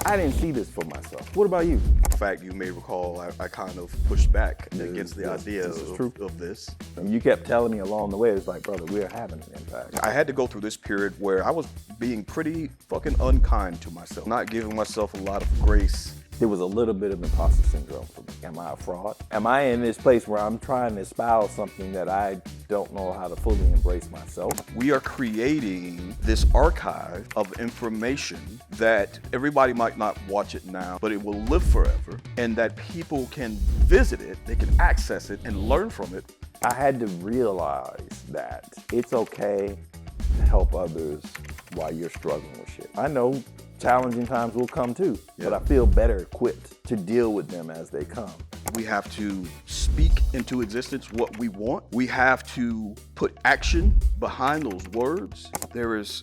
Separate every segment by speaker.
Speaker 1: I didn't see this for myself. What about you?
Speaker 2: In fact, you may recall I kind of pushed back against the idea of this.
Speaker 1: And you kept telling me along the way, it's like, brother, we're having an impact.
Speaker 2: I had to go through this period where I was being pretty fucking unkind to myself, not giving myself a lot of grace.
Speaker 1: There was a little bit of imposter syndrome for me. Am I a fraud? Am I in this place where I'm trying to espouse something that I don't know how to fully embrace myself?
Speaker 2: We are creating this archive of information that everybody might not watch it now, but it will live forever, and that people can visit it, they can access it and learn from it.
Speaker 1: I had to realize that it's okay to help others while you're struggling with shit. I know challenging times will come too, but I feel better equipped to deal with them as they come.
Speaker 2: We have to speak into existence what we want. We have to put action behind those words. There is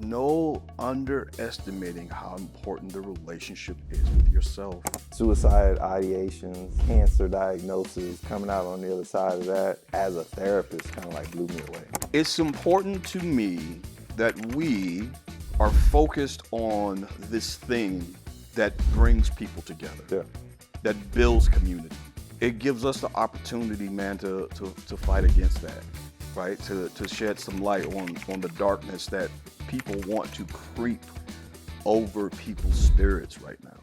Speaker 2: no underestimating how important the relationship is with yourself.
Speaker 1: Suicide ideations, cancer diagnosis, coming out on the other side of that as a therapist kind of like blew me away.
Speaker 2: It's important to me that we are focused on this thing that brings people together, that builds community. It gives us the opportunity, man, to fight against that, right? To shed some light on the darkness that people want to creep over people's spirits right now.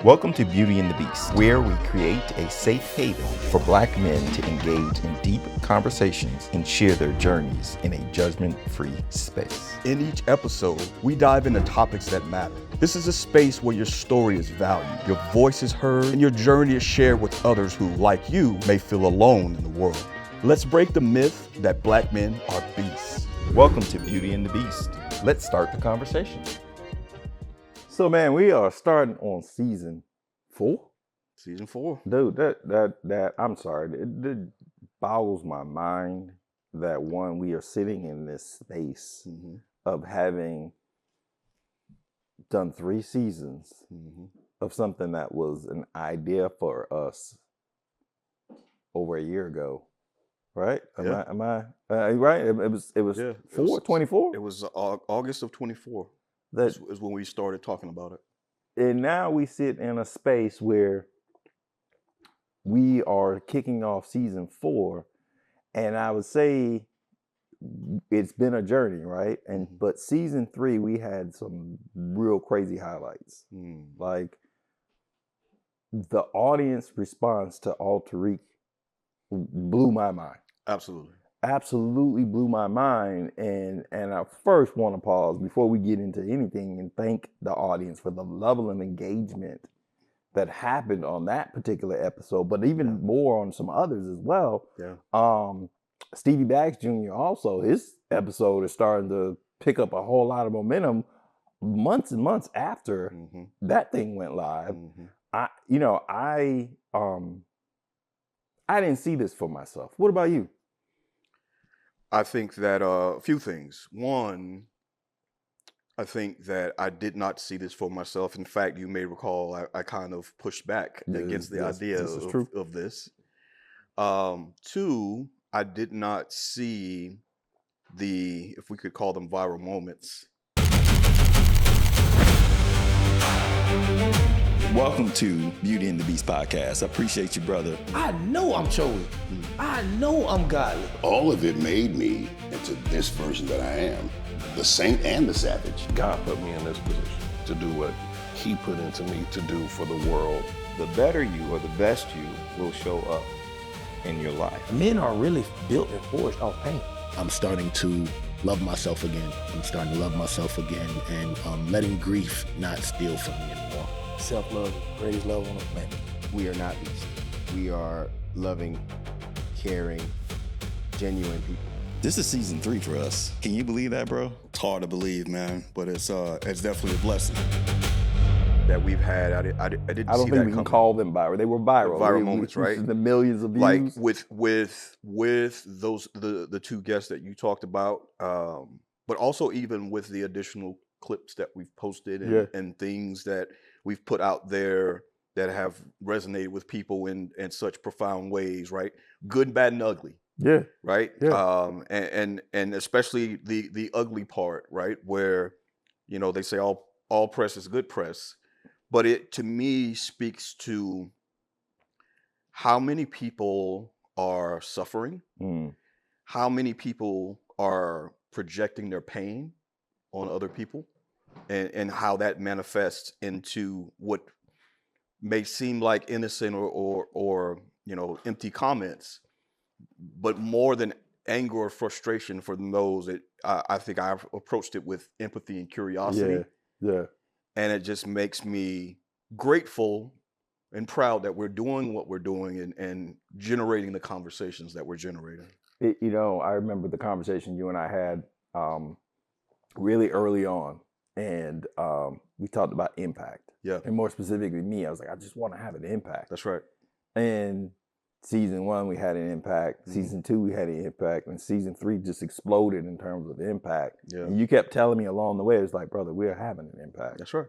Speaker 3: Welcome to Beauty and the Beast, where we create a safe haven for Black men to engage in deep conversations and share their journeys in a judgment-free space.
Speaker 2: In each episode, we dive into topics that matter. This is a space where your story is valued, your voice is heard, and your journey is shared with others who, like you, may feel alone in the world. Let's break the myth that Black men are beasts.
Speaker 3: Welcome to Beauty and the Beast. Let's start the conversation.
Speaker 1: So man, we are starting on season 4.
Speaker 2: Season 4.
Speaker 1: Dude, that I'm sorry, it boggles my mind that we are sitting in this space of having done 3 seasons of something that was an idea for us over a year ago, right? Am I right? It was 24?
Speaker 2: It was August of 24. That is when we started talking about it.
Speaker 1: And now we sit in a space where we are kicking off season 4, and I would say it's been a journey, right? But season 3, we had some real crazy highlights. Like the audience response to Al-Tariq blew my mind. Absolutely blew my mind, and I first want to pause before we get into anything and thank the audience for the level of engagement that happened on that particular episode, but even more on some others as well. Stevie Baggs Jr. also, his episode is starting to pick up a whole lot of momentum months and months after that thing went live. I didn't see this for myself. What about you?
Speaker 2: I think that a few things. One, I think that I did not see this for myself. In fact, you may recall I kind of pushed back against the idea of this. 2, I did not see the, if we could call them viral moments.
Speaker 3: Welcome to Beauty and the Beast podcast. I appreciate you, brother.
Speaker 4: I know I'm chosen. I know I'm godly.
Speaker 5: All of it made me into this version that I am, the saint and the savage.
Speaker 6: God put me in this position to do what he put into me to do for the world.
Speaker 3: The better you or the best you will show up in your life.
Speaker 4: Men are really built and forged off pain.
Speaker 7: I'm starting to love myself again. And letting grief not steal from me anymore.
Speaker 4: Self-love, greatest love on the planet.
Speaker 8: We are not beasts. We are loving, caring, genuine people.
Speaker 3: This is season 3 for us. Can you believe that, bro?
Speaker 2: It's hard to believe, man, but it's definitely a blessing that we've had. I didn't see that coming.
Speaker 1: I don't think we can call them viral. They were viral.
Speaker 2: Viral moments, right?
Speaker 1: The millions of views.
Speaker 2: Like with those the 2 guests that you talked about, but also even with the additional clips that we've posted and things that we've put out there that have resonated with people in such profound ways, right? Good, bad, and ugly.
Speaker 1: Yeah.
Speaker 2: Right.
Speaker 1: Yeah.
Speaker 2: And especially the ugly part, right? Where, they say all all press is good press, but it to me speaks to how many people are suffering, how many people are projecting their pain on other people, and how that manifests into what may seem like innocent or empty comments, but more than anger or frustration for those that I think I've approached it with empathy and curiosity.
Speaker 1: Yeah.
Speaker 2: And it just makes me grateful and proud that we're doing what we're doing and generating the conversations that we're generating.
Speaker 1: I remember the conversation you and I had really early on, and we talked about impact.
Speaker 2: Yeah.
Speaker 1: And more specifically me, I was like, I just want to have an impact.
Speaker 2: That's right.
Speaker 1: And season 1, we had an impact. Season 2, we had an impact. And season 3 just exploded in terms of impact.
Speaker 2: Yeah.
Speaker 1: And you kept telling me along the way, it's like, brother, we're having an impact.
Speaker 2: That's right.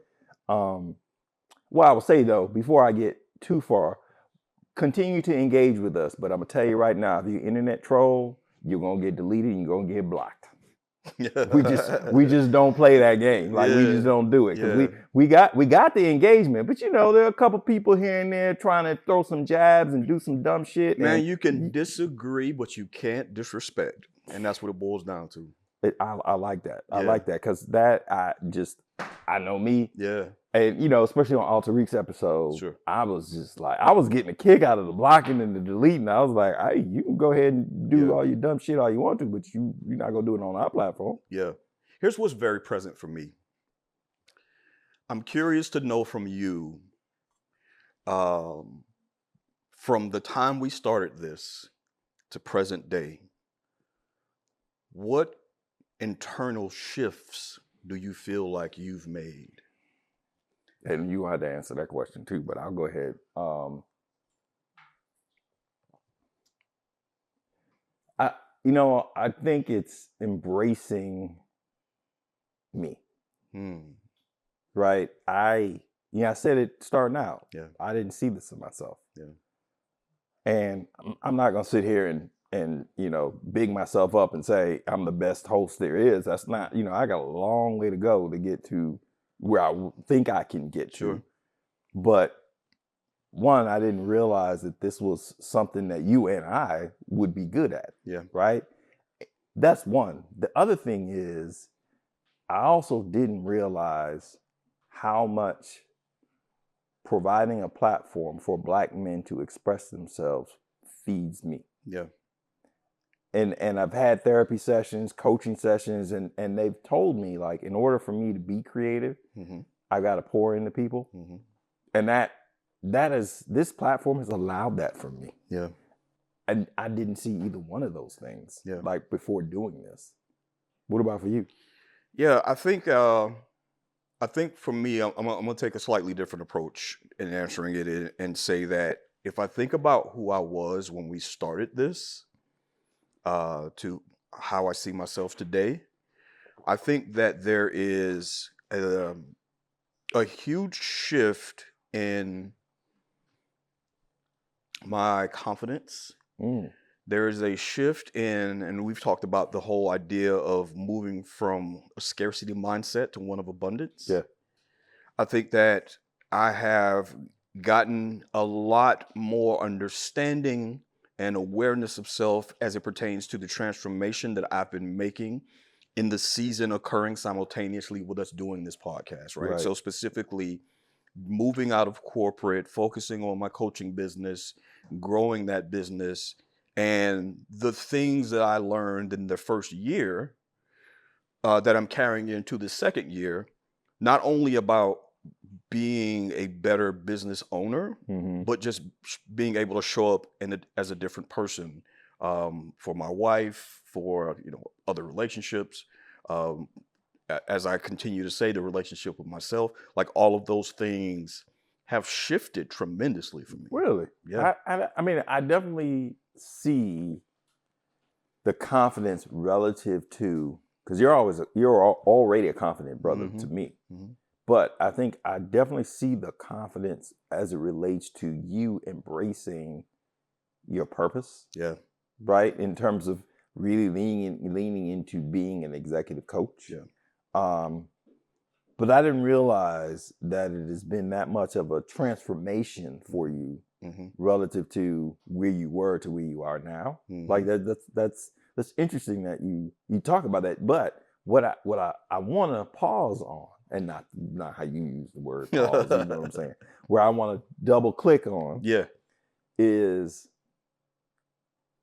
Speaker 1: Well, I will say, though, before I get too far, continue to engage with us. But I'm going to tell you right now, if you're internet troll, you're going to get deleted and you're going to get blocked. we just don't play that game. Like, we just don't do it. Because we got the engagement. But, there are a couple people here and there trying to throw some jabs and do some dumb shit.
Speaker 2: Man, you can disagree, but you can't disrespect. And that's what it boils down to.
Speaker 1: I like that. I like that. Because that, I know me.
Speaker 2: Yeah.
Speaker 1: And, especially on Al-Tariq's episode,
Speaker 2: Sure.
Speaker 1: I was just like, I was getting a kick out of the blocking and the deleting. I was like, hey, you can go ahead and do all your dumb shit all you want to, but you're not going to do it on our platform.
Speaker 2: Yeah. Here's what's very present for me. I'm curious to know from you, from the time we started this to present day, what internal shifts do you feel like you've made?
Speaker 1: And you had to answer that question too, but I'll go ahead. I think it's embracing me. Right? I said it starting out.
Speaker 2: Yeah.
Speaker 1: I didn't see this in myself.
Speaker 2: Yeah.
Speaker 1: And I'm not gonna sit here and big myself up and say I'm the best host there is. That's not, I got a long way to go to get to where I think I can get to.
Speaker 2: Sure.
Speaker 1: But one, I didn't realize that this was something that you and I would be good at.
Speaker 2: Yeah.
Speaker 1: Right? That's one. The other thing is, I also didn't realize how much providing a platform for Black men to express themselves feeds me.
Speaker 2: Yeah.
Speaker 1: And I've had therapy sessions, coaching sessions, and they've told me, like, in order for me to be creative, I got to pour into people. And this platform has allowed that for me.
Speaker 2: Yeah.
Speaker 1: And I didn't see either one of those things, like, before doing this. What about for you?
Speaker 2: Yeah, I think for me, I'm gonna take a slightly different approach in answering it and say that if I think about who I was when we started this, to how I see myself today, I think that there is a huge shift in my confidence. There is a shift in, and we've talked about the whole idea of moving from a scarcity mindset to one of abundance.
Speaker 1: Yeah.
Speaker 2: I think that I have gotten a lot more understanding and awareness of self as it pertains to the transformation that I've been making in the season occurring simultaneously with us doing this podcast, right? So specifically moving out of corporate, focusing on my coaching business, growing that business, and the things that I learned in the first year that I'm carrying into the second year, not only about being a better business owner, but just being able to show up as a different person for my wife, for other relationships. As I continue to say, the relationship with myself, like all of those things have shifted tremendously for me.
Speaker 1: Really?
Speaker 2: Yeah.
Speaker 1: I mean, I definitely see the confidence relative to, because you're already a confident brother to me. But I think I definitely see the confidence as it relates to you embracing your purpose.
Speaker 2: Yeah.
Speaker 1: Right? In terms of really leaning into being an executive coach.
Speaker 2: Yeah.
Speaker 1: But I didn't realize that it has been that much of a transformation for you relative to where you were to where you are now. Like that's interesting that you talk about that. But what I want to pause on, and not how you use the word pause, you know what I'm saying? Where I want to double click on, is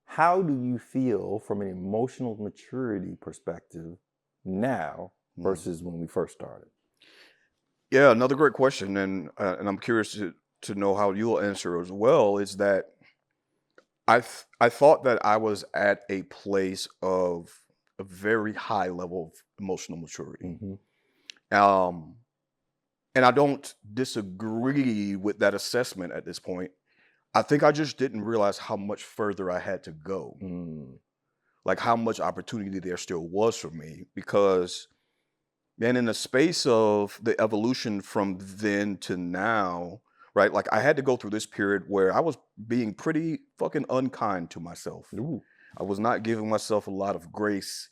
Speaker 1: how do you feel from an emotional maturity perspective now versus when we first started?
Speaker 2: Yeah, another great question, and I'm curious to know how you'll answer as well. Is that I thought that I was at a place of a very high level of emotional maturity, and I don't disagree with that assessment at this point. I think I just didn't realize how much further I had to go, like how much opportunity there still was for me, because. And in the space of the evolution from then to now, right? Like I had to go through this period where I was being pretty fucking unkind to myself. I was not giving myself a lot of grace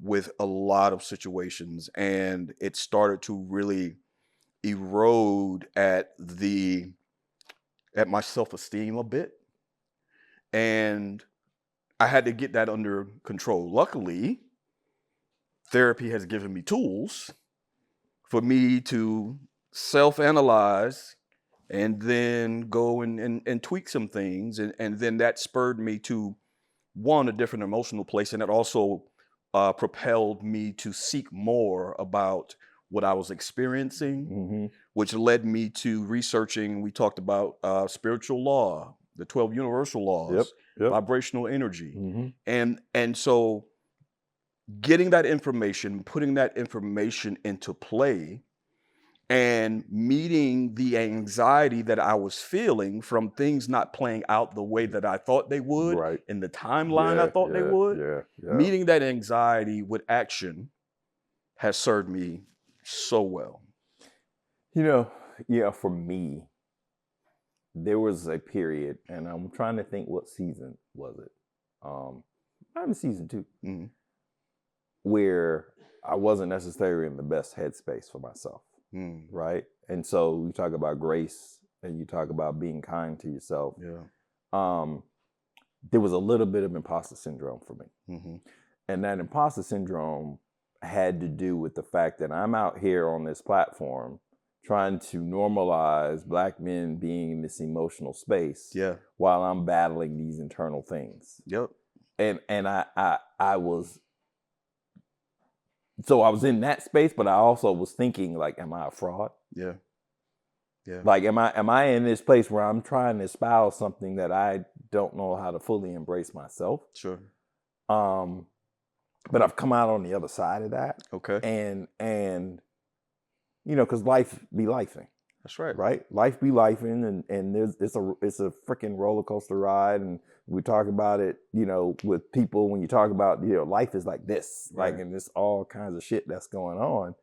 Speaker 2: with a lot of situations, and it started to really erode at my self-esteem a bit, and I had to get that under control. Luckily, therapy has given me tools for me to self-analyze and then go and tweak some things. And then that spurred me to, one, a different emotional place. And it also propelled me to seek more about what I was experiencing, which led me to researching. We talked about spiritual law, the 12 universal laws, vibrational energy. And so getting that information, putting that information into play, and meeting the anxiety that I was feeling from things not playing out the way that I thought they would, in the timeline I thought they would, meeting that anxiety with action has served me so well.
Speaker 1: For me, there was a period, and I'm trying to think what season was it. I'm in season 2. Where I wasn't necessarily in the best headspace for myself, right? And so you talk about grace and you talk about being kind to yourself. There was a little bit of imposter syndrome for me. And that imposter syndrome had to do with the fact that I'm out here on this platform trying to normalize Black men being in this emotional space while I'm battling these internal things. And I was... So I was in that space, but I also was thinking, like, am I a fraud? Like, am I in this place where I'm trying to espouse something that I don't know how to fully embrace myself? But I've come out on the other side of that. And because life be lifing.
Speaker 2: That's right.
Speaker 1: Right? Life be lifing, and it's a freaking roller coaster ride, and we talk about it, with people when you talk about, life is like this, like, and there's all kinds of shit that's going on.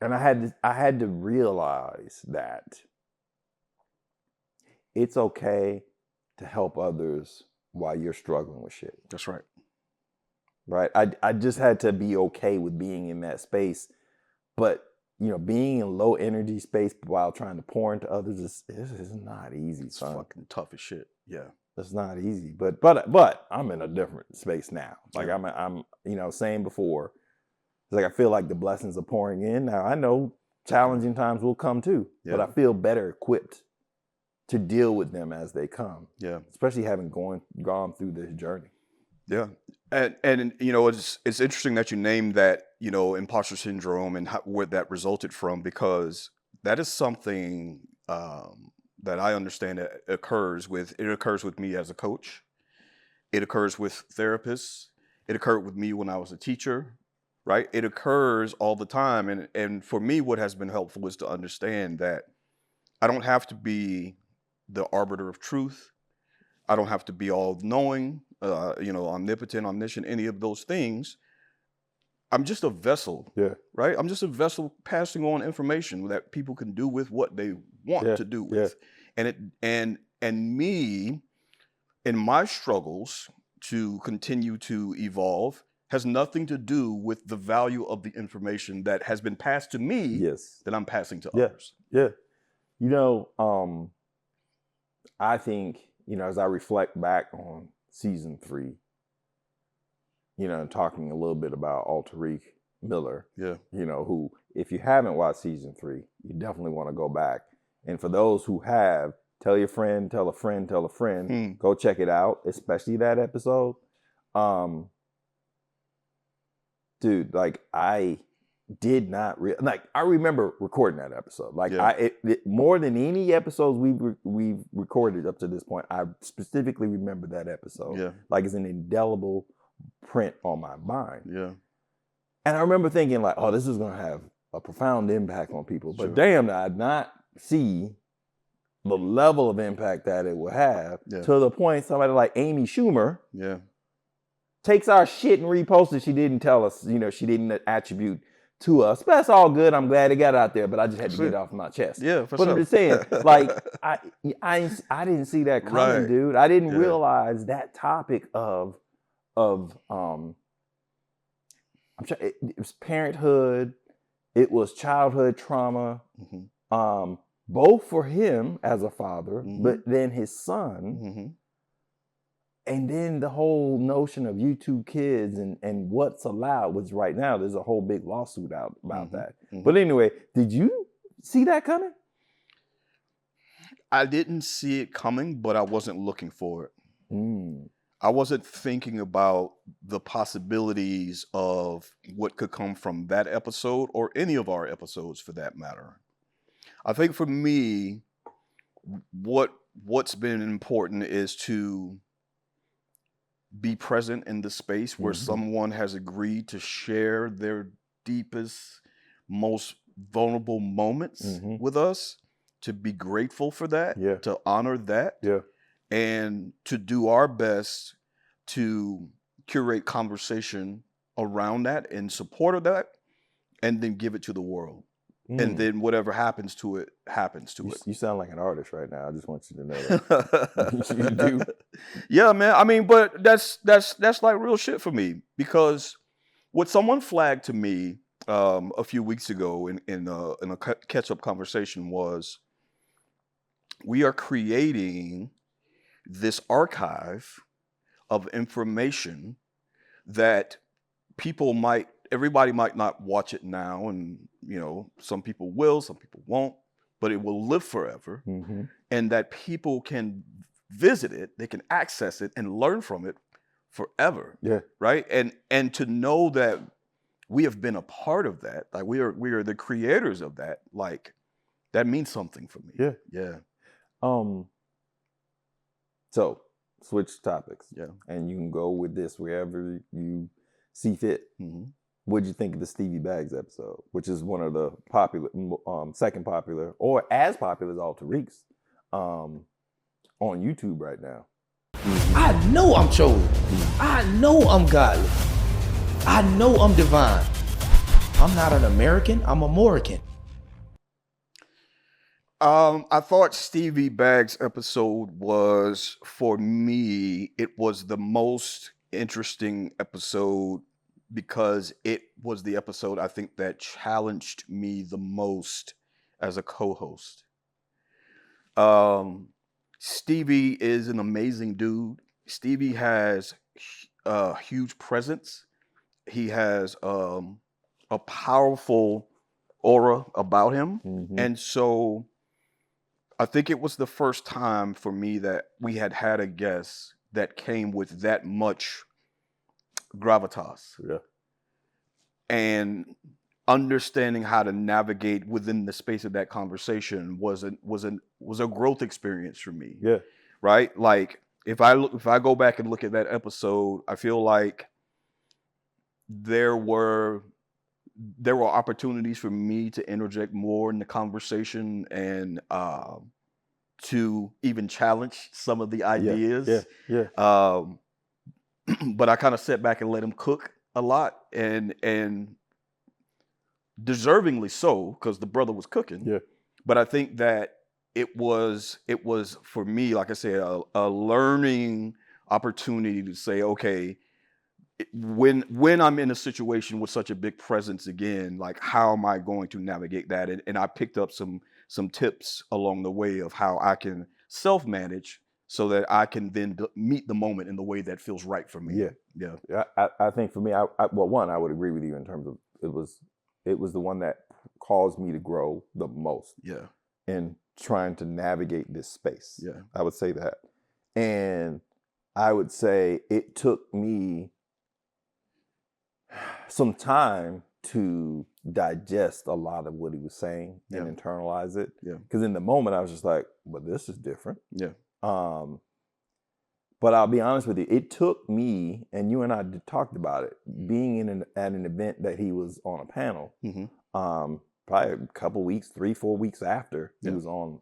Speaker 1: And I had to realize that it's okay to help others while you're struggling with shit.
Speaker 2: That's right.
Speaker 1: Right? I just had to be okay with being in that space, but being in low energy space while trying to pour into others is not easy.
Speaker 2: It's fucking tough as shit.
Speaker 1: It's not easy. But I'm in a different space now. Like I'm saying before, it's like I feel like the blessings are pouring in. Now I know challenging times will come too, but I feel better equipped to deal with them as they come. Especially having gone through this journey.
Speaker 2: And it's interesting that you named that, imposter syndrome and where that resulted from, because that is something that I understand that occurs with me as a coach. It occurs with therapists. It occurred with me when I was a teacher, right? It occurs all the time. And for me, what has been helpful is to understand that I don't have to be the arbiter of truth. I don't have to be all knowing, omnipotent, omniscient, any of those things. I'm just a vessel, right? I'm just a vessel passing on information that people can do with what they want to do with. And me, in my struggles to continue to evolve, has nothing to do with the value of the information that has been passed to me
Speaker 1: Yes.
Speaker 2: that I'm passing to
Speaker 1: Yeah.
Speaker 2: others.
Speaker 1: Yeah. You know, I think, you know, as I reflect back on season 3, you know, talking a little bit about Al-Tariq Miller,
Speaker 2: Yeah.
Speaker 1: you know, who, if you haven't watched season 3, you definitely want to go back. And for those who have, tell your friend, tell a friend, tell a friend, go check it out, especially that episode. Dude, like I did not I remember recording that episode. Like more than any episodes we've recorded up to this point, I specifically remember that episode.
Speaker 2: Yeah.
Speaker 1: Like it's an indelible print on my mind.
Speaker 2: Yeah.
Speaker 1: And I remember thinking like, oh, this is gonna have a profound impact on people. But
Speaker 2: Sure.
Speaker 1: damn, I did not see the level of impact that it would have to the point somebody like Amy Schumer takes our shit and reposts it. She didn't tell us, you know, she didn't attribute to us. But that's all good. I'm glad it got out there, but I just had to get it off my chest.
Speaker 2: Yeah, for
Speaker 1: but
Speaker 2: sure.
Speaker 1: I'm just saying, like, I didn't see that coming, dude. I didn't realize that topic of I'm sure it was parenthood, it was childhood trauma, both for him as a father, but then his son. And then the whole notion of YouTube Kids and what's allowed, which right now there's a whole big lawsuit out about that. But anyway, did you see that coming?
Speaker 2: I didn't see it coming, but I wasn't looking for it. I wasn't thinking about the possibilities of what could come from that episode or any of our episodes for that matter. I think for me, what's been important is to be present in the space where someone has agreed to share their deepest, most vulnerable moments with us, to be grateful for that, to honor that, and to do our best to curate conversation around that in support of that, and then give it to the world. And then whatever happens to it, happens to it.
Speaker 1: You sound like an artist right now. I just want you to know that. You do.
Speaker 2: Yeah, man. I mean, but that's like real shit for me, because what someone flagged to me a few weeks ago in a catch-up conversation was, we are creating this archive of information that everybody might not watch it now, and you know, some people will, some people won't, but it will live forever, and that people can visit it, they can access it and learn from it forever. Right? And to know that we have been a part of that, like we are the creators of that, like that means something for me. Yeah.
Speaker 1: So switch topics. And you can go with this wherever you see fit. What'd you think of the Stevie Baggs episode, which is one of the popular, second popular, or as popular as Al-Tariq's, on YouTube right now?
Speaker 4: I know I'm chosen. I know I'm godly. I know I'm divine. I'm not an American, I'm a Morican.
Speaker 2: I thought Stevie Baggs' episode was, for me, it was the most interesting episode, because it was the episode I think that challenged me the most as a co-host. Stevie is an amazing dude. Stevie has a huge presence. He has a powerful aura about him. And so I think it was the first time for me that we had a guest that came with that much gravitas. And understanding how to navigate within the space of that conversation was a growth experience for me. Right? Like if I go back and look at that episode, I feel like there were opportunities for me to interject more in the conversation and to even challenge some of the ideas. But I kind of sat back and let him cook a lot, and deservingly so, because the brother was cooking. But I think that it was for me, like I said, a learning opportunity to say, okay, when I'm in a situation with such a big presence again, like how am I going to navigate that? And I picked up some tips along the way of how I can self-manage so that I can then meet the moment in the way that feels right for me.
Speaker 1: Yeah. I think for me, well, one, I would agree with you in terms of it was the one that caused me to grow the most.
Speaker 2: Yeah.
Speaker 1: In trying to navigate this space.
Speaker 2: Yeah.
Speaker 1: I would say that. And I would say it took me some time to digest a lot of what he was saying and internalize it.
Speaker 2: Yeah.
Speaker 1: Because in the moment I was just like, well, this is different.
Speaker 2: Yeah.
Speaker 1: But I'll be honest with you, it took me, and you and I talked about it, being at an event that he was on a panel, probably a couple weeks, 3-4 weeks after he was on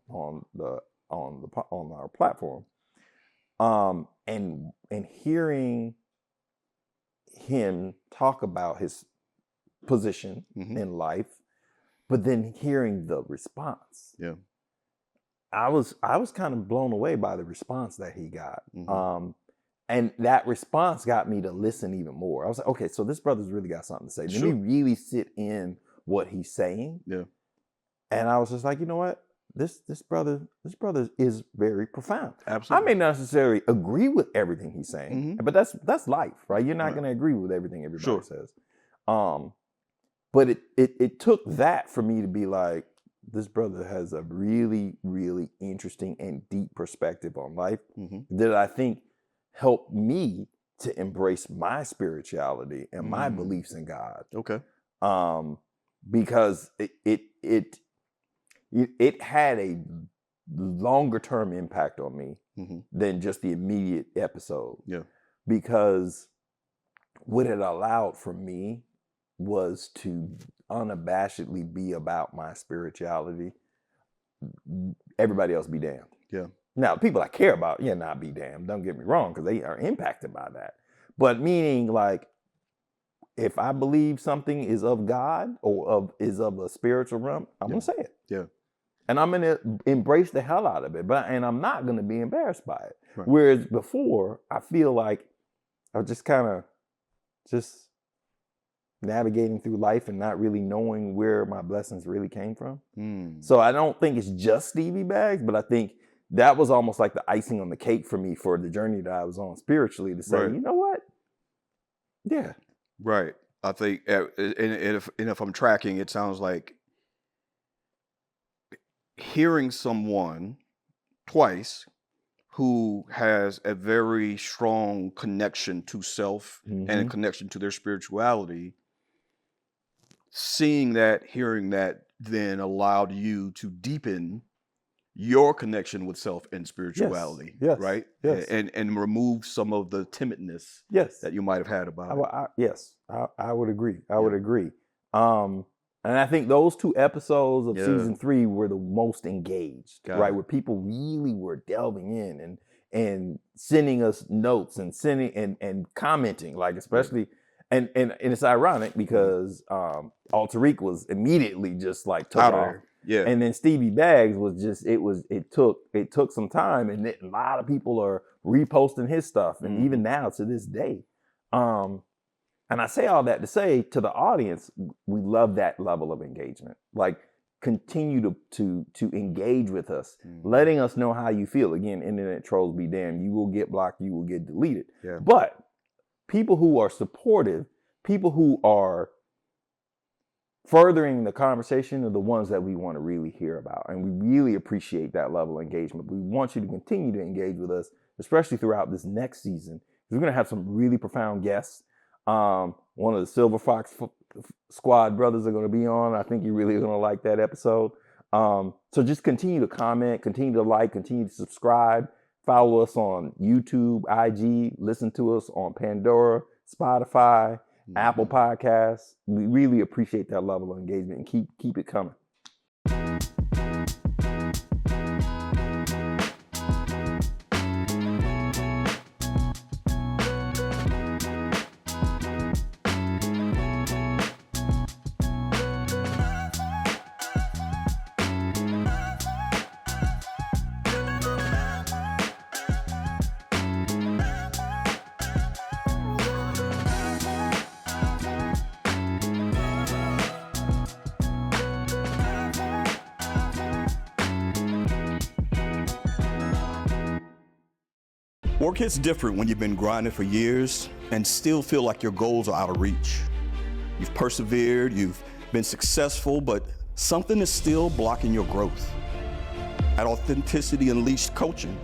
Speaker 1: our platform, and hearing him talk about his position in life, but then hearing the response.
Speaker 2: Yeah.
Speaker 1: I was kind of blown away by the response that he got. And that response got me to listen even more. I was like, okay, so this brother's really got something to say. Let me really sit in what he's saying.
Speaker 2: Yeah.
Speaker 1: And I was just like, you know what? This brother is very profound.
Speaker 2: Absolutely.
Speaker 1: I may not necessarily agree with everything he's saying, but that's life, right? You're not going to agree with everything everybody says. But it took that for me to be like, this brother has a really, really interesting and deep perspective on life that I think helped me to embrace my spirituality and my beliefs in God.
Speaker 2: Okay.
Speaker 1: Because it had a longer term impact on me than just the immediate episode.
Speaker 2: Yeah.
Speaker 1: Because what it allowed for me was to unabashedly be about my spirituality. Everybody else be damned.
Speaker 2: Yeah.
Speaker 1: Now, people I care about, not be damned. Don't get me wrong, because they are impacted by that. But meaning, like, if I believe something is of God or is of a spiritual realm, I'm gonna say it.
Speaker 2: Yeah.
Speaker 1: And I'm gonna embrace the hell out of it. And I'm not gonna be embarrassed by it.
Speaker 2: Right.
Speaker 1: Whereas before, I feel like I was just kind of navigating through life and not really knowing where my blessings really came from. So I don't think it's just Stevie Baggs, but I think that was almost like the icing on the cake for me for the journey that I was on spiritually, to say, you know what? Yeah.
Speaker 2: Right. I think, and if I'm tracking, it sounds like hearing someone twice who has a very strong connection to self and a connection to their spirituality, seeing that, hearing that, then allowed you to deepen your connection with self and spirituality, right?
Speaker 1: Yes.
Speaker 2: And remove some of the timidness that you might have had about it.
Speaker 1: I would agree. I would agree. And I think those 2 episodes of season 3 were the most engaged, right? Where people really were delving in and sending us notes and and commenting, like, especially, and it's ironic because Al-Tariq was immediately just like took off.
Speaker 2: Yeah.
Speaker 1: And then Stevie Baggs was just, it took some time, and a lot of people are reposting his stuff, and even now to this day. And I say all that to say to the audience, we love that level of engagement. Like, continue to engage with us, letting us know how you feel. Again, internet trolls be damned. You will get blocked, you will get deleted.
Speaker 2: Yeah.
Speaker 1: But people who are supportive, people who are furthering the conversation are the ones that we want to really hear about. And we really appreciate that level of engagement. We want you to continue to engage with us, especially throughout this next season. We're going to have some really profound guests. One of the Silver Fox Squad brothers are going to be on. I think you're really going to like that episode. So just continue to comment, continue to like, continue to subscribe. Follow us on YouTube, IG, listen to us on Pandora, Spotify, Apple Podcasts. We really appreciate that level of engagement, and keep it coming.
Speaker 2: Work hits different when you've been grinding for years and still feel like your goals are out of reach. You've persevered, you've been successful, but something is still blocking your growth. At Authenticity Unleashed Coaching,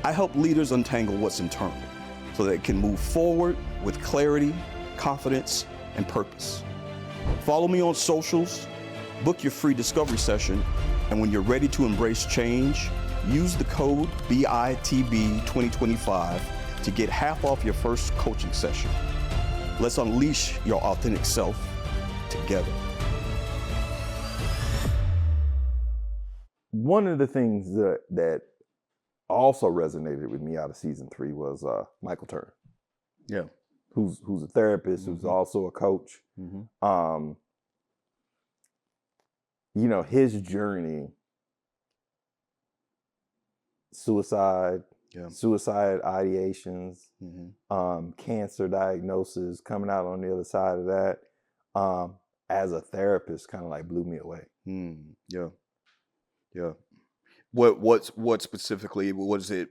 Speaker 2: I help leaders untangle what's internal so they can move forward with clarity, confidence, and purpose. Follow me on socials, book your free discovery session, and when you're ready to embrace change, use the code BITB2025 to get half off your first coaching session. Let's unleash your authentic self together.
Speaker 1: One of the things that also resonated with me out of season 3 was Michael Turner.
Speaker 2: Yeah.
Speaker 1: Who's a therapist, who's also a coach. You know, his journey, suicide ideations, cancer diagnosis, coming out on the other side of that, as a therapist kind of like blew me away.
Speaker 2: Yeah. What specifically was it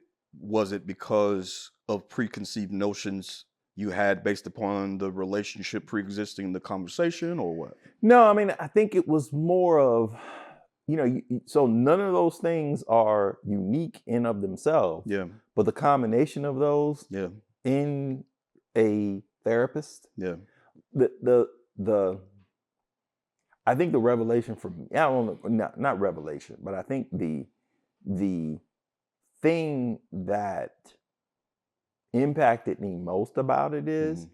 Speaker 2: because of preconceived notions you had based upon the relationship pre-existing the conversation, or what?
Speaker 1: No, I mean, I think it was more of, you know, so none of those things are unique in of themselves.
Speaker 2: Yeah.
Speaker 1: But the combination of those
Speaker 2: Yeah.
Speaker 1: in a therapist,
Speaker 2: Yeah.
Speaker 1: the I think the revelation for me, I don't know, not revelation, but I think the thing that impacted me most about it is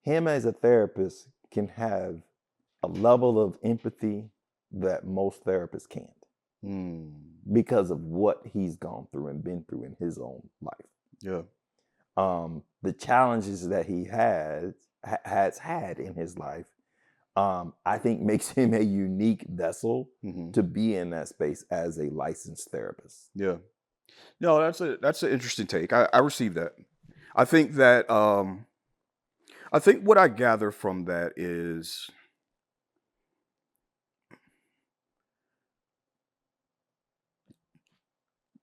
Speaker 1: him as a therapist can have a level of empathy that most therapists can't, because of what he's gone through and been through in his own life.
Speaker 2: Yeah.
Speaker 1: The challenges that he has had in his life, I think makes him a unique vessel to be in that space as a licensed therapist.
Speaker 2: Yeah. No, that's an interesting take. I received that. I think that I think what I gather from that is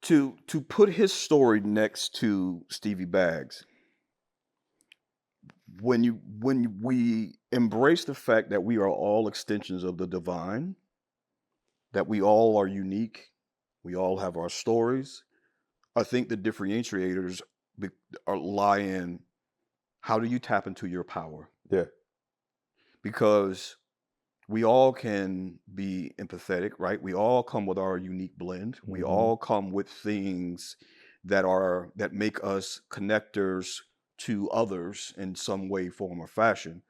Speaker 2: to put his story next to Stevie Baggs. When we embrace the fact that we are all extensions of the divine, that we all are unique, we all have our stories, I think the differentiators lie in how do you tap into your power?
Speaker 1: Yeah.
Speaker 2: Because we all can be empathetic, right? We all come with our unique blend. We all come with things that make us connectors to others in some way, form, or fashion.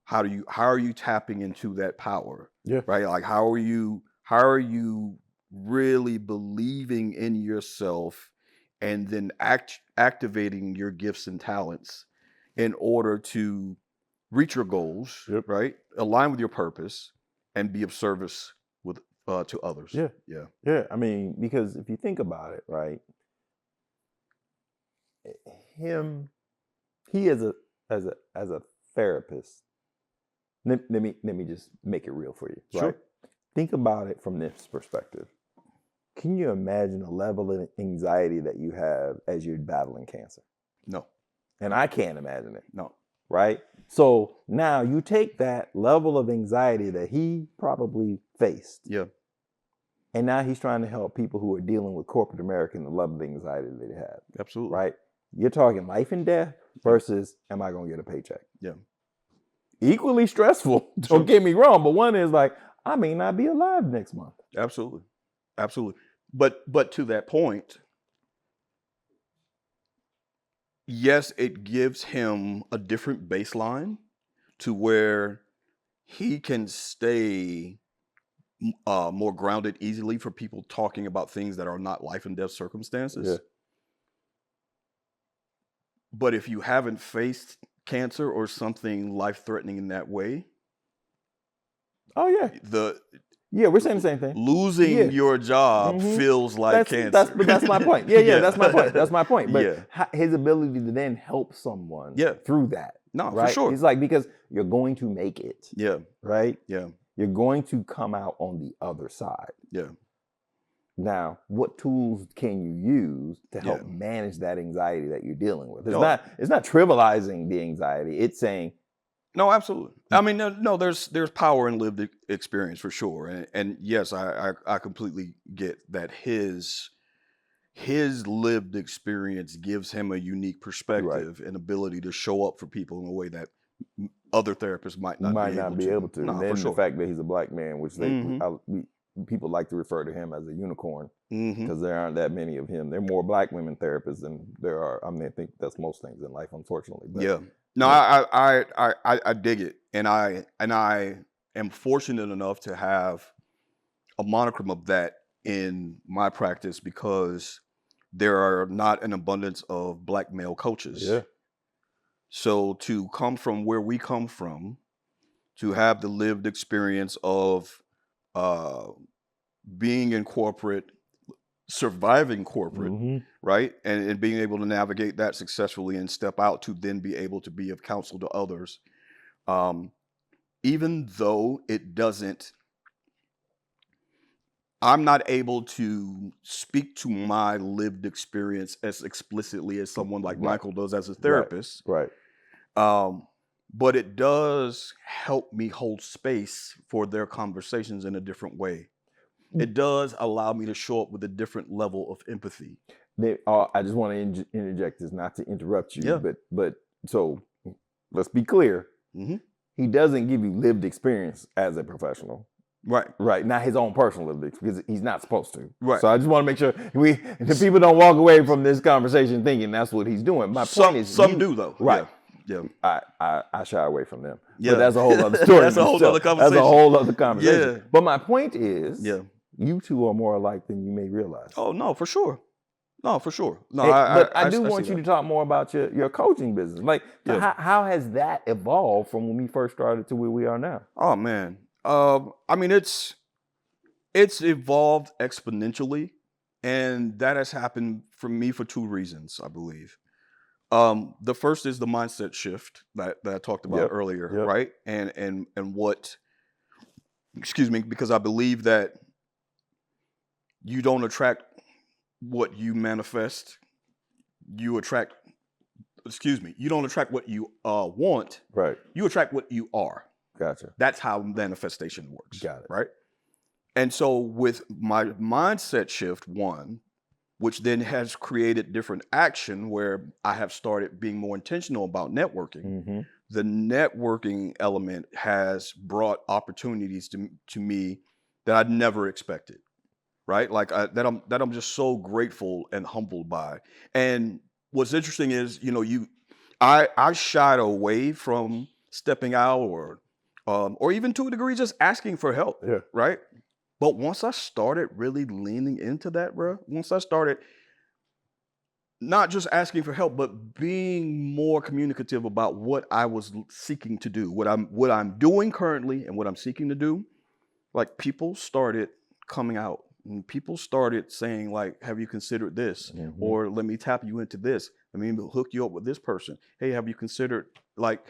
Speaker 2: How are you tapping into that power?
Speaker 1: Yeah.
Speaker 2: Right? Like how are you really believing in yourself and then activating your gifts and talents in order to reach your goals, right? Align with your purpose and be of service with to others.
Speaker 1: Yeah.
Speaker 2: Yeah.
Speaker 1: Yeah. I mean, because if you think about it, right, he as a therapist. Let me just make it real for you. Right?
Speaker 2: Sure.
Speaker 1: Think about it from this perspective. Can you imagine the level of anxiety that you have as you're battling cancer?
Speaker 2: No.
Speaker 1: And I can't imagine it.
Speaker 2: No.
Speaker 1: Right? So now you take that level of anxiety that he probably faced.
Speaker 2: Yeah.
Speaker 1: And now he's trying to help people who are dealing with corporate America and the level of anxiety that they have.
Speaker 2: Absolutely.
Speaker 1: Right? You're talking life and death versus am I going to get a paycheck?
Speaker 2: Yeah.
Speaker 1: Equally stressful. Don't get me wrong, but one is like, I may not be alive next month.
Speaker 2: Absolutely. Absolutely. But to that point, yes, it gives him a different baseline to where he can stay more grounded easily for people talking about things that are not life and death circumstances.
Speaker 1: Yeah.
Speaker 2: But if you haven't faced cancer or something life-threatening in that way,
Speaker 1: oh yeah, we're saying the same thing.
Speaker 2: Losing your job feels like cancer.
Speaker 1: That's my point. Yeah, that's my point. That's my point. But
Speaker 2: Yeah.
Speaker 1: his ability to then help someone through that.
Speaker 2: No,
Speaker 1: right?
Speaker 2: for sure.
Speaker 1: He's like, because you're going to make it.
Speaker 2: Yeah.
Speaker 1: Right?
Speaker 2: Yeah.
Speaker 1: You're going to come out on the other side.
Speaker 2: Yeah.
Speaker 1: Now, what tools can you use to help
Speaker 2: Yeah.
Speaker 1: manage that anxiety that you're dealing with? It's
Speaker 2: No.
Speaker 1: not trivializing the anxiety. It's saying,
Speaker 2: No, absolutely. I mean, no, there's power in lived experience for sure, and yes, I completely get that his lived experience gives him a unique perspective and ability to show up for people in a way that other therapists might not be able to.
Speaker 1: And
Speaker 2: No,
Speaker 1: then
Speaker 2: for sure.
Speaker 1: the fact that he's a black man, which
Speaker 2: Mhm.
Speaker 1: people like to refer to him as a unicorn
Speaker 2: Mhm.
Speaker 1: because there aren't that many of him. There are more black women therapists than there are. I mean, I think that's most things in life, unfortunately. But,
Speaker 2: Yeah. No,
Speaker 1: yeah.
Speaker 2: I dig it, and I am fortunate enough to have a monochrome of that in my practice because there are not an abundance of black male coaches.
Speaker 1: Yeah.
Speaker 2: So to come from where we come from, to have the lived experience of uh, being in corporate, surviving corporate,
Speaker 1: Mhm.
Speaker 2: right? And being able to navigate that successfully and step out to then be able to be of counsel to others. Even though it doesn't, I'm not able to speak to my lived experience as explicitly as someone like
Speaker 1: Right.
Speaker 2: Michael does as a therapist.
Speaker 1: Right.
Speaker 2: But it does help me hold space for their conversations in a different way. It does allow me to show up with a different level of empathy.
Speaker 1: I just want to interject this, not to interrupt you,
Speaker 2: Yeah.
Speaker 1: but so let's be clear.
Speaker 2: Mm-hmm.
Speaker 1: He doesn't give you lived experience as a professional.
Speaker 2: Right.
Speaker 1: Not his own personal lived experience, because he's not supposed to.
Speaker 2: Right.
Speaker 1: So I just want to make sure the people don't walk away from this conversation thinking that's what he's doing. My point is,
Speaker 2: some do though.
Speaker 1: Right.
Speaker 2: Yeah.
Speaker 1: I shy away from them.
Speaker 2: Yeah.
Speaker 1: But that's a whole other story.
Speaker 2: That's a whole other conversation.
Speaker 1: That's a whole other conversation.
Speaker 2: Yeah.
Speaker 1: But my point is,
Speaker 2: Yeah.
Speaker 1: you two are more alike than you may realize.
Speaker 2: Oh no, for sure. No, for sure. No,
Speaker 1: But I do want
Speaker 2: see
Speaker 1: you
Speaker 2: that.
Speaker 1: to talk more about your coaching business. Like,
Speaker 2: Yeah.
Speaker 1: how has that evolved from when we first started to where we are now?
Speaker 2: Oh man. I mean, it's evolved exponentially, and that has happened for me for two reasons, I believe. The first is the mindset shift that I talked about earlier,
Speaker 1: Yep.
Speaker 2: right? And what, excuse me, because I believe that you don't attract what you manifest. You attract, you don't attract what you want.
Speaker 1: Right.
Speaker 2: You attract what you are.
Speaker 1: Gotcha.
Speaker 2: That's how manifestation works.
Speaker 1: Got it.
Speaker 2: Right. And so with my mindset shift, one, which then has created different action where I have started being more intentional about networking.
Speaker 1: Mm-hmm.
Speaker 2: The networking element has brought opportunities to me that I'd never expected. Right. Like that I'm just so grateful and humbled by. And what's interesting is, I shied away from stepping out or even to a degree just asking for help.
Speaker 1: Yeah.
Speaker 2: Right. But once I started really leaning into that, bro, once I started not just asking for help, but being more communicative about what I was seeking to do, what I'm doing currently and what I'm seeking to do, like people started coming out and people started saying like, have you considered this?
Speaker 1: Mm-hmm.
Speaker 2: Or let me tap you into this. Let me hook you up with this person. Hey, have you considered, like,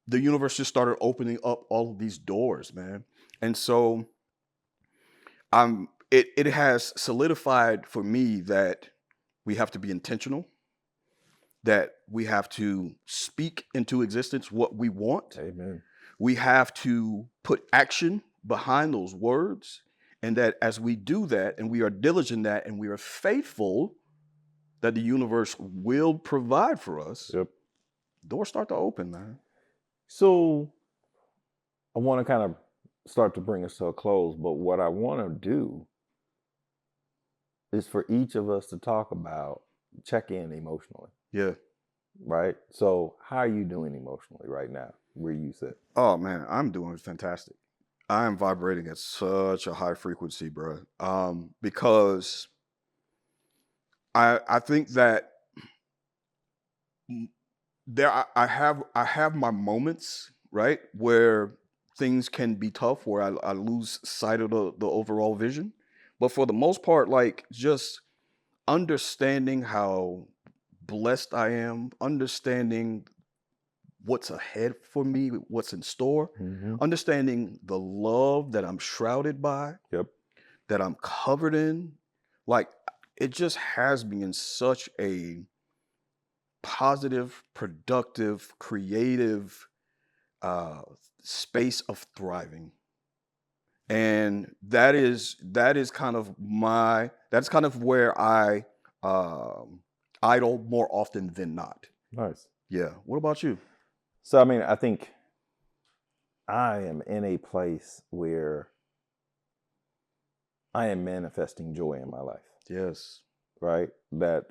Speaker 2: the universe just started opening up all of these doors, man. And so it has solidified for me that we have to be intentional, that we have to speak into existence what we want.
Speaker 1: Amen.
Speaker 2: We have to put action behind those words, and that as we do that and we are diligent in that and we are faithful, that the universe will provide for us.
Speaker 1: Yep.
Speaker 2: Doors start to open, man.
Speaker 1: So I want to kind of start to bring us to a close, but what I want to do is for each of us to talk about, check in emotionally.
Speaker 2: Yeah.
Speaker 1: Right? So how are you doing emotionally right now, where you sit?
Speaker 2: Oh man, I'm doing fantastic. I am vibrating at such a high frequency, bro. Because I think that I have my moments, right, where things can be tough, where I lose sight of the overall vision. But for the most part, like, just understanding how blessed I am, understanding what's ahead for me, what's in store, understanding the love that I'm shrouded by,
Speaker 1: Yep.
Speaker 2: that I'm covered in, Like, it just has me in such a positive, productive, creative space of thriving. And that's kind of where I idle more often than not.
Speaker 1: Nice.
Speaker 2: Yeah. What about you?
Speaker 1: So, I mean, I think I am in a place where I am manifesting joy in my life.
Speaker 2: Yes.
Speaker 1: Right? That,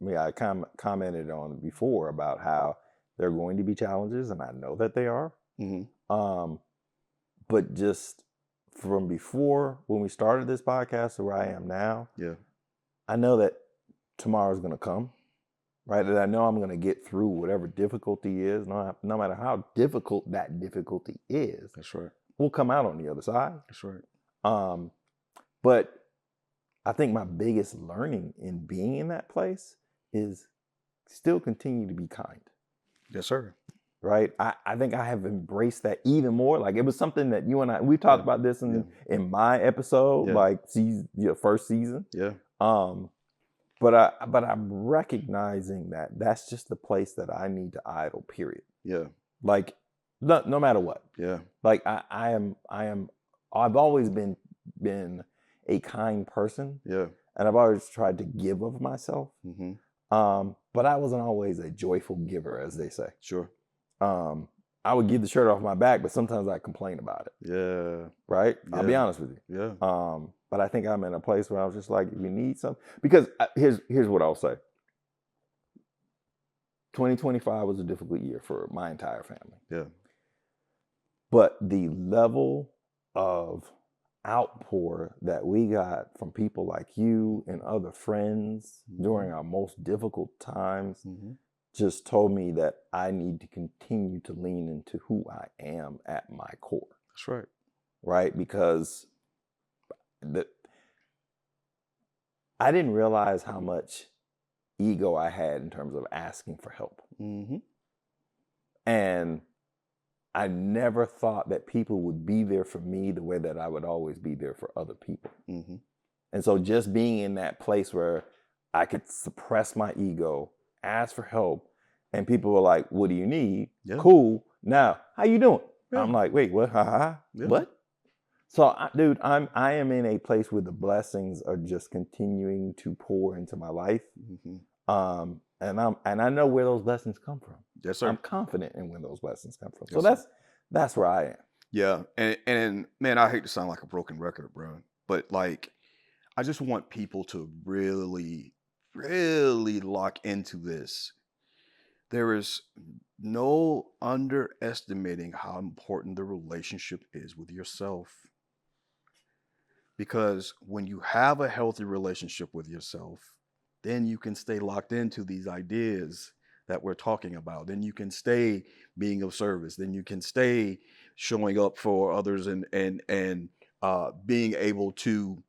Speaker 1: I commented on before about how there are going to be challenges, and I know that they are.
Speaker 2: Mm-hmm.
Speaker 1: But just from before, when we started this podcast to where I am now,
Speaker 2: Yeah.
Speaker 1: I know that tomorrow's going to come, right? That I know I'm going to get through whatever difficulty is, no matter how difficult that difficulty is.
Speaker 2: That's right.
Speaker 1: We'll come out on the other side.
Speaker 2: That's right.
Speaker 1: But I think my biggest learning in being in that place is still continue to be kind.
Speaker 2: Yes, sir.
Speaker 1: Right? I think I have embraced that even more. Like, it was something that you and I, we talked about this in my episode, like your first season.
Speaker 2: Yeah.
Speaker 1: But I'm recognizing that that's just the place that I need to idle, period.
Speaker 2: Yeah.
Speaker 1: Like, no matter what.
Speaker 2: Yeah.
Speaker 1: Like, I've always been a kind person.
Speaker 2: Yeah.
Speaker 1: And I've always tried to give of myself.
Speaker 2: Mm-hmm.
Speaker 1: But I wasn't always a joyful giver, as they say.
Speaker 2: Sure.
Speaker 1: I would give the shirt off my back, but sometimes I complain about it.
Speaker 2: Yeah.
Speaker 1: Right?
Speaker 2: Yeah.
Speaker 1: I'll be honest with you.
Speaker 2: Yeah.
Speaker 1: But I think I'm in a place where I was just like, if you need something, because here's what I'll say. 2025 was a difficult year for my entire family.
Speaker 2: Yeah.
Speaker 1: But the level of outpour that we got from people like you and other friends during our most difficult times just told me that I need to continue to lean into who I am at my core.
Speaker 2: That's right.
Speaker 1: Right? Because I didn't realize how much ego I had in terms of asking for help.
Speaker 2: Mm-hmm.
Speaker 1: And I never thought that people would be there for me the way that I would always be there for other people.
Speaker 2: Mm-hmm.
Speaker 1: And so just being in that place where I could suppress my ego, ask for help, and people were like, what do you need?
Speaker 2: Yeah.
Speaker 1: Cool. Now, how you doing?
Speaker 2: Yeah.
Speaker 1: I'm like, wait, what? Yeah. What? So, I am in a place where the blessings are just continuing to pour into my life.
Speaker 2: Mm-hmm.
Speaker 1: And I know where those blessings come from.
Speaker 2: Yes, sir.
Speaker 1: I'm confident in where those blessings come from.
Speaker 2: Yes,
Speaker 1: So that's where I am.
Speaker 2: Yeah. And man, I hate to sound like a broken record, bro, but like, I just want people to really, really lock into this. There is no underestimating how important the relationship is with yourself. Because when you have a healthy relationship with yourself, then you can stay locked into these ideas that we're talking about. Then you can stay being of service. Then you can stay showing up for others and being able to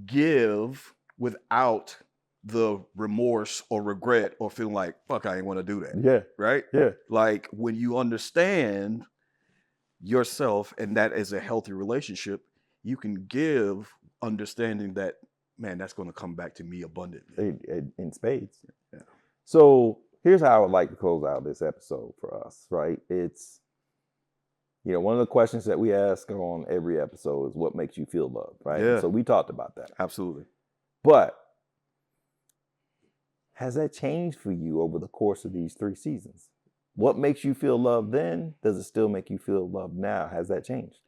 Speaker 2: give without the remorse or regret or feeling like, fuck, I ain't want to do that.
Speaker 1: Yeah.
Speaker 2: Right?
Speaker 1: Yeah.
Speaker 2: Like, when you understand yourself and that is a healthy relationship, you can give understanding that, man, that's going to come back to me abundantly.
Speaker 1: In spades.
Speaker 2: Yeah.
Speaker 1: So here's how I would like to close out this episode for us, right? It's, one of the questions that we ask on every episode is what makes you feel loved, right?
Speaker 2: Yeah.
Speaker 1: And so we talked about that.
Speaker 2: Absolutely.
Speaker 1: But has that changed for you over the course of these 3 seasons? What makes you feel loved then? Does it still make you feel loved now? Has that changed?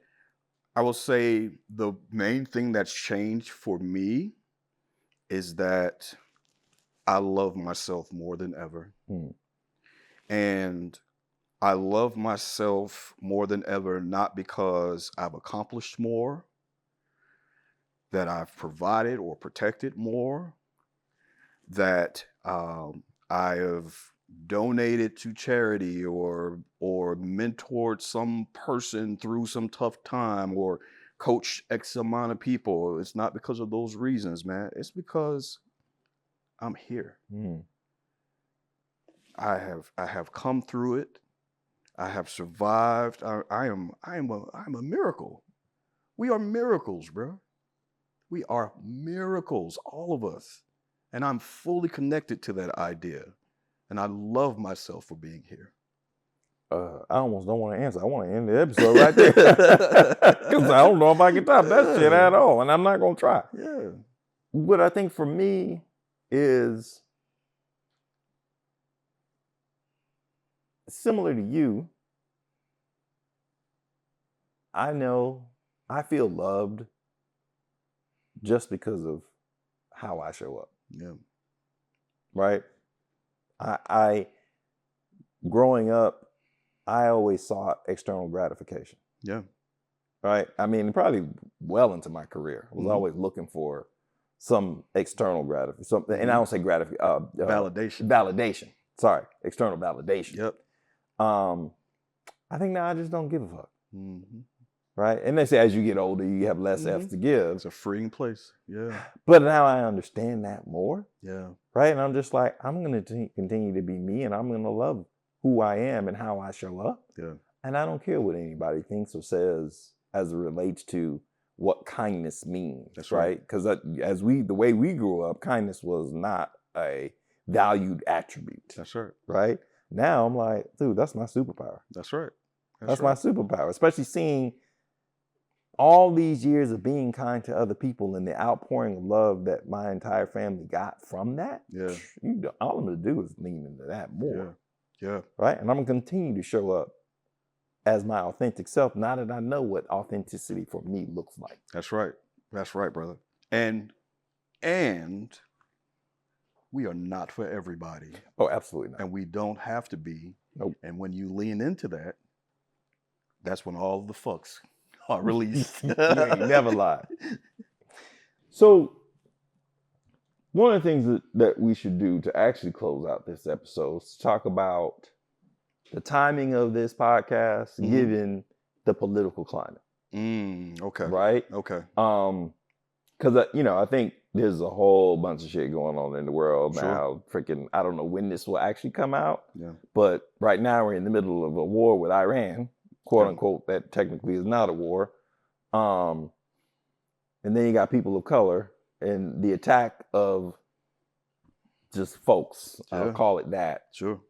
Speaker 2: I will say the main thing that's changed for me is that I love myself more than ever. And I love myself more than ever, not because I've accomplished more, that I've provided or protected more, that I have donated to charity or mentored some person through some tough time or coached X amount of people. It's not because of those reasons, man. It's because I'm here. I have come through it. I have survived. I'm a miracle. We are miracles, bro. We are miracles, all of us. And I'm fully connected to that idea. And I love myself for being here.
Speaker 1: I almost don't want to answer. I want to end the episode right there. Because I don't know if I can top that shit at all. And I'm not going to try.
Speaker 2: Yeah.
Speaker 1: What I think for me is similar to you. I know I feel loved just because of how I show up.
Speaker 2: Yeah.
Speaker 1: Right? I growing up, I always sought external gratification.
Speaker 2: Yeah.
Speaker 1: Right? I mean, probably well into my career. I was always looking for some external gratification. Something, and I don't say gratification.
Speaker 2: Validation.
Speaker 1: Validation. Sorry. External validation.
Speaker 2: Yep.
Speaker 1: I think now I just don't give a fuck. Right? And they say as you get older, you have less F's to give.
Speaker 2: It's a freeing place. Yeah.
Speaker 1: But now I understand that more.
Speaker 2: Yeah.
Speaker 1: Right? And I'm just like, I'm going to continue to be me, and I'm going to love who I am and how I show up.
Speaker 2: Yeah.
Speaker 1: And I don't care what anybody thinks or says as it relates to what kindness means.
Speaker 2: That's right.
Speaker 1: Because the way we grew up, kindness was not a valued attribute.
Speaker 2: That's right.
Speaker 1: Right? Now I'm like, dude, that's my superpower.
Speaker 2: That's right.
Speaker 1: That's my superpower, especially seeing all these years of being kind to other people and the outpouring of love that my entire family got from that.
Speaker 2: Yeah.
Speaker 1: All I'm going to do is lean into that more.
Speaker 2: Yeah.
Speaker 1: Right? And I'm going to continue to show up as my authentic self, now that I know what authenticity for me looks like.
Speaker 2: That's right. That's right, brother. And we are not for everybody.
Speaker 1: Oh, absolutely not.
Speaker 2: And we don't have to be.
Speaker 1: Nope.
Speaker 2: And when you lean into that, that's when all the fucks are released.
Speaker 1: You ain't never lied. So, one of the things that we should do to actually close out this episode is talk about the timing of this podcast, given the political climate.
Speaker 2: Okay.
Speaker 1: Right?
Speaker 2: Okay.
Speaker 1: Because, I think there's a whole bunch of shit going on in the world now. Freaking, I don't know when this will actually come out.
Speaker 2: Yeah.
Speaker 1: But right now we're in the middle of a war with Iran, quote unquote, that technically is not a war. And then you got people of color and the attack of just folks, I'll call it that,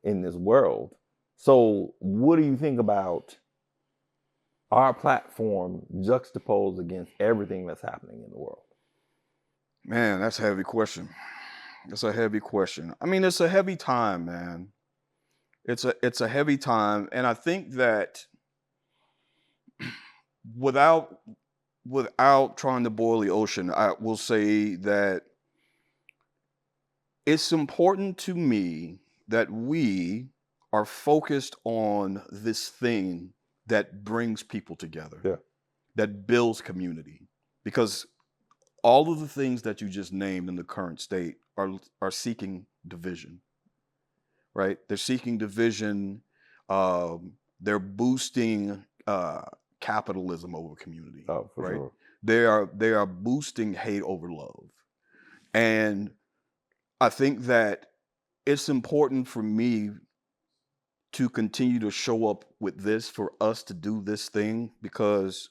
Speaker 1: in this world. So what do you think about our platform juxtaposed against everything that's happening in the world?
Speaker 2: Man, that's a heavy question. It's a heavy question. I mean, it's a heavy time, man. It's a heavy time. And I think that without trying to boil the ocean, I will say that it's important to me that we are focused on this thing that brings people together, that builds community. Because all of the things that you just named in the current state are seeking division, right? They're seeking division. They're boosting capitalism over community.
Speaker 1: Oh, for
Speaker 2: right?
Speaker 1: sure.
Speaker 2: They are boosting hate over love. And I think that it's important for me to continue to show up with this, for us to do this thing, because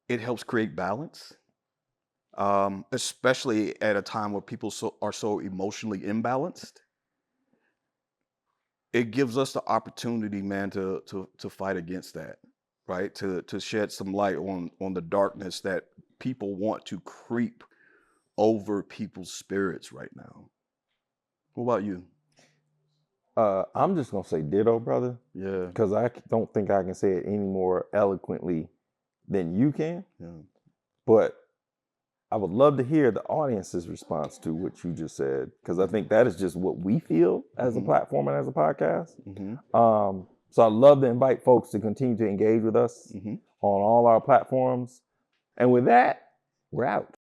Speaker 2: it helps create balance, especially at a time where people are so emotionally imbalanced. It gives us the opportunity, man, to fight against that, right? To shed some light on the darkness that people want to creep over people's spirits right now. What about you?
Speaker 1: I'm just going to say ditto, brother.
Speaker 2: Yeah.
Speaker 1: Because I don't think I can say it any more eloquently than you can.
Speaker 2: Yeah.
Speaker 1: But I would love to hear the audience's response to what you just said, because I think that is just what we feel as a platform and as a podcast. So I'd love to invite folks to continue to engage with us on all our platforms. And with that, we're out.